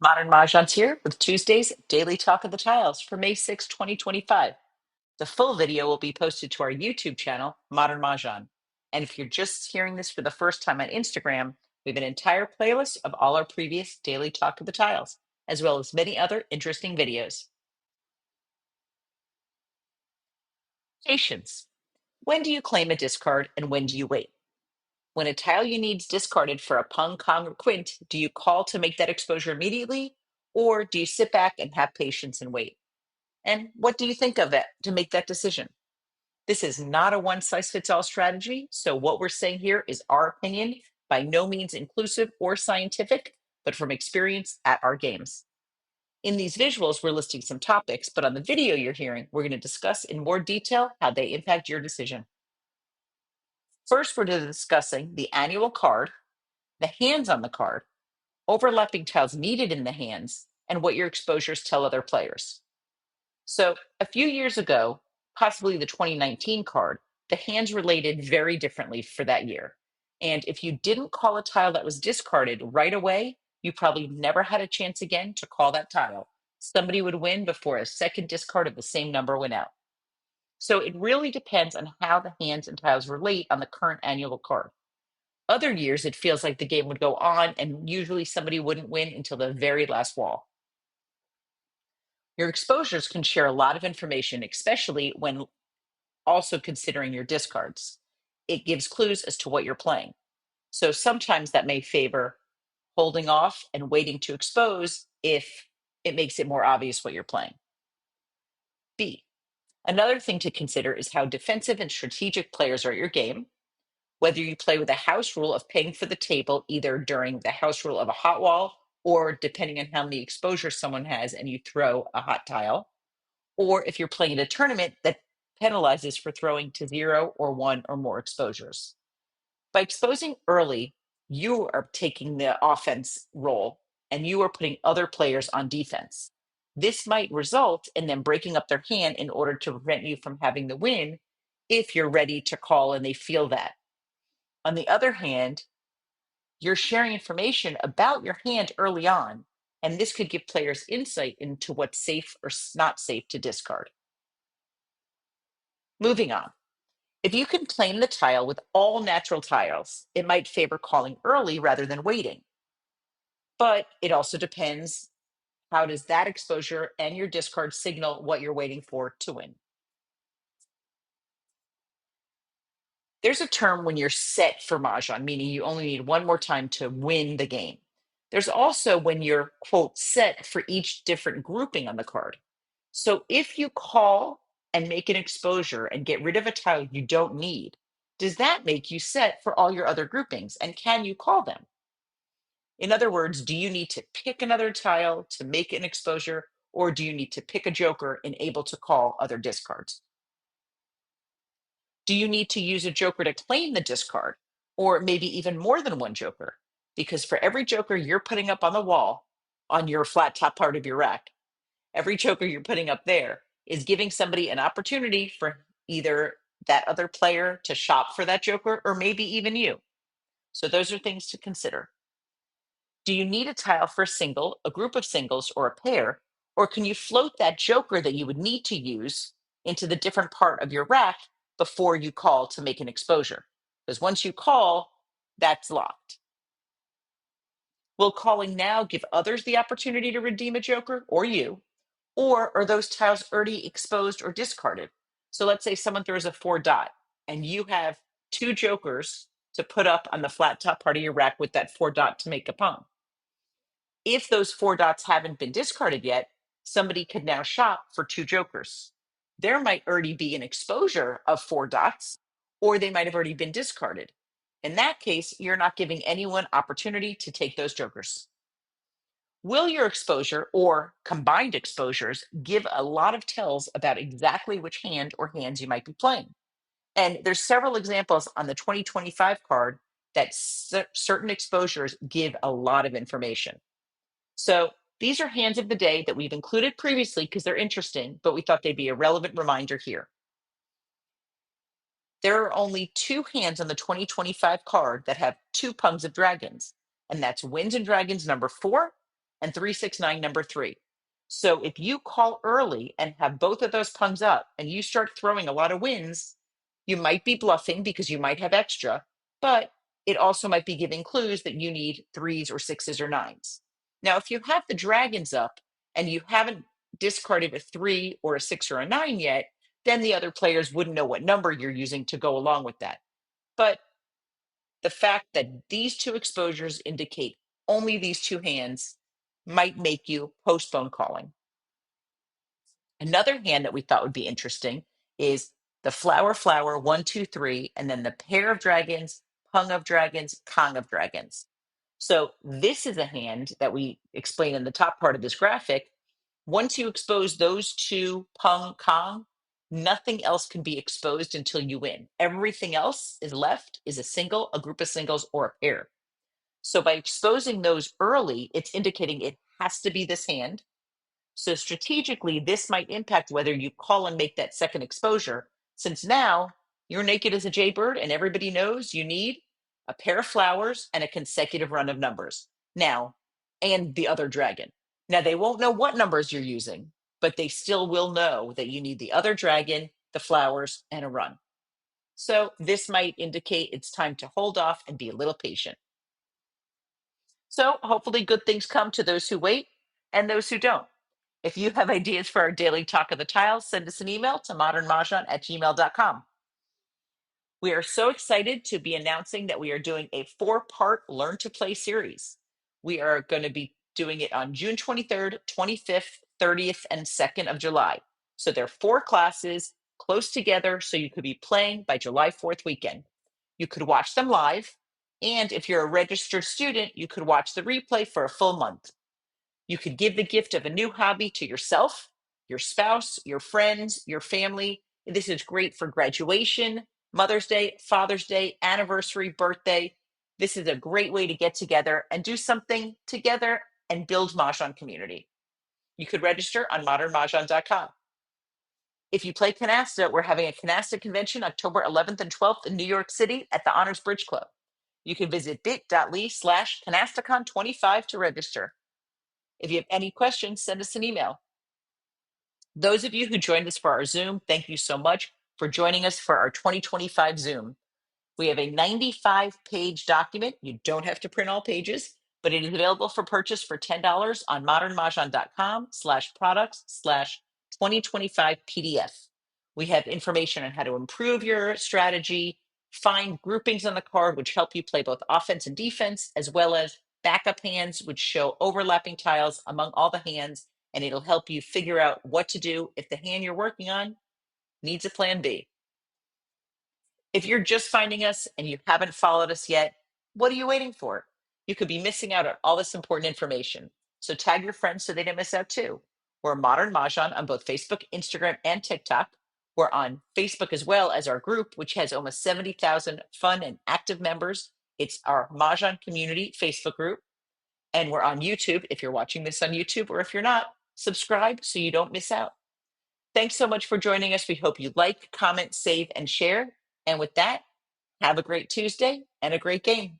Modern Mahjong's here with Tuesday's Daily Talk of the Tiles for May 6, 2025. The full video will be posted to our YouTube channel, Modern Mahjong. And if you're just hearing this for the first time on Instagram, we have an entire playlist of all our previous Daily Talk of the Tiles, as well as many other interesting videos. Patience. When do you claim a discard and when do you wait? When a tile you need is discarded for a pung, kong, or quint, do you call to make that exposure immediately, or do you sit back and have patience and wait? And what do you think of it to make that decision? This is not a one size fits all strategy. So, what we're saying here is our opinion, by no means inclusive or scientific, but from experience at our games. In these visuals, we're listing some topics, but on the video you're hearing, we're going to discuss in more detail how they impact your decision. First, we're discussing the annual card, the hands on the card, overlapping tiles needed in the hands, and what your exposures tell other players. So a few years ago, possibly the 2019 card, the hands related very differently for that year. And if you didn't call a tile that was discarded right away, you probably never had a chance again to call that tile. Somebody would win before a second discard of the same number went out. So it really depends on how the hands and tiles relate on the current annual card. Other years, it feels like the game would go on, and usually somebody wouldn't win until the very last wall. Your exposures can share a lot of information, especially when also considering your discards. It gives clues as to what you're playing. So sometimes that may favor holding off and waiting to expose if it makes it more obvious what you're playing. B. Another thing to consider is how defensive and strategic players are at your game, whether you play with a house rule of paying for the table, either during the house rule of a hot wall or depending on how many exposures someone has and you throw a hot tile, or if you're playing in a tournament that penalizes for throwing to 0 or 1 or more exposures. By exposing early, you are taking the offense role and you are putting other players on defense. This might result in them breaking up their hand in order to prevent you from having the win if you're ready to call and they feel that. On the other hand, you're sharing information about your hand early on, and this could give players insight into what's safe or not safe to discard. Moving on. If you can claim the tile with all natural tiles, it might favor calling early rather than waiting. But it also depends, how does that exposure and your discard signal what you're waiting for to win? There's a term when you're set for Mahjong, meaning you only need one more time to win the game. There's also when you're, quote, set for each different grouping on the card. So if you call and make an exposure and get rid of a tile you don't need, does that make you set for all your other groupings? And can you call them? In other words, do you need to pick another tile to make an exposure, or do you need to pick a joker and able to call other discards? Do you need to use a joker to claim the discard, or maybe even more than one joker? Because for every joker you're putting up on the wall on your flat top part of your rack, every joker you're putting up there is giving somebody an opportunity for either that other player to shop for that joker or maybe even you. So those are things to consider. Do you need a tile for a single, a group of singles, or a pair? Or can you float that joker that you would need to use into the different part of your rack before you call to make an exposure? Because once you call, that's locked. Will calling now give others the opportunity to redeem a joker or you? Or are those tiles already exposed or discarded? So let's say someone throws a 4 dot and you have two jokers to put up on the flat top part of your rack with that 4 dot to make a pung. If those 4 dots haven't been discarded yet, somebody could now shop for two jokers. There might already be an exposure of 4 dots, or they might have already been discarded. In that case, you're not giving anyone opportunity to take those jokers. Will your exposure or combined exposures give a lot of tells about exactly which hand or hands you might be playing? And there's several examples on the 2025 card that certain exposures give a lot of information. So these are hands of the day that we've included previously because they're interesting, but we thought they'd be a relevant reminder here. There are only two hands on the 2025 card that have two pungs of dragons, and that's Winds and Dragons number 4 and 369 number 3. So if you call early and have both of those pungs up and you start throwing a lot of wins, you might be bluffing because you might have extra, but it also might be giving clues that you need threes or sixes or nines. Now, if you have the dragons up and you haven't discarded a 3 or a 6 or a 9 yet, then the other players wouldn't know what number you're using to go along with that. But the fact that these two exposures indicate only these two hands might make you postpone calling. Another hand that we thought would be interesting is the flower, flower, 1, 2, 3, and then the pair of dragons, hung of dragons, Kong of dragons. So this is a hand that we explain in the top part of this graphic. Once you expose those two Pung Kong, nothing else can be exposed until you win. Everything else is left is a single, a group of singles, or a pair. So by exposing those early, it's indicating it has to be this hand. So strategically, this might impact whether you call and make that second exposure, since now you're naked as a jaybird and everybody knows you need a pair of flowers and a consecutive run of numbers. Now, and the other dragon. Now, they won't know what numbers you're using, but they still will know that you need the other dragon, the flowers, and a run. So this might indicate it's time to hold off and be a little patient. So hopefully good things come to those who wait and those who don't. If you have ideas for our daily talk of the tiles, send us an email to modernmahjong@gmail.com. We are so excited to be announcing that we are doing a 4-part Learn to Play series. We are going to be doing it on June 23rd, 25th, 30th, and 2nd of July. So they're 4 classes close together, so you could be playing by July 4th weekend. You could watch them live, and if you're a registered student, you could watch the replay for a full month. You could give the gift of a new hobby to yourself, your spouse, your friends, your family. This is great for graduation, Mother's Day, Father's Day, anniversary, birthday. This is a great way to get together and do something together and build Mahjong community. You could register on modernmahjong.com. If you play Canasta, we're having a Canasta convention October 11th and 12th in New York City at the Honors Bridge Club. You can visit bit.ly/CanastaCon25 to register. If you have any questions, send us an email. Those of you who joined us for our Zoom, thank you so much for joining us for our 2025 Zoom. We have a 95-page document. You don't have to print all pages, but it is available for purchase for $10 on modernmahjong.com/products/2025 PDF. We have information on how to improve your strategy, find groupings on the card, which help you play both offense and defense, as well as backup hands, which show overlapping tiles among all the hands, and it'll help you figure out what to do if the hand you're working on needs a plan B. If you're just finding us and you haven't followed us yet, what are you waiting for? You could be missing out on all this important information. So tag your friends so they don't miss out too. We're Modern Mahjong on both Facebook, Instagram, and TikTok. We're on Facebook as well as our group, which has almost 70,000 fun and active members. It's our Mahjong community Facebook group. And we're on YouTube. If you're watching this on YouTube, or if you're not, subscribe so you don't miss out. Thanks so much for joining us. We hope you like, comment, save, and share. And with that, have a great Tuesday and a great game.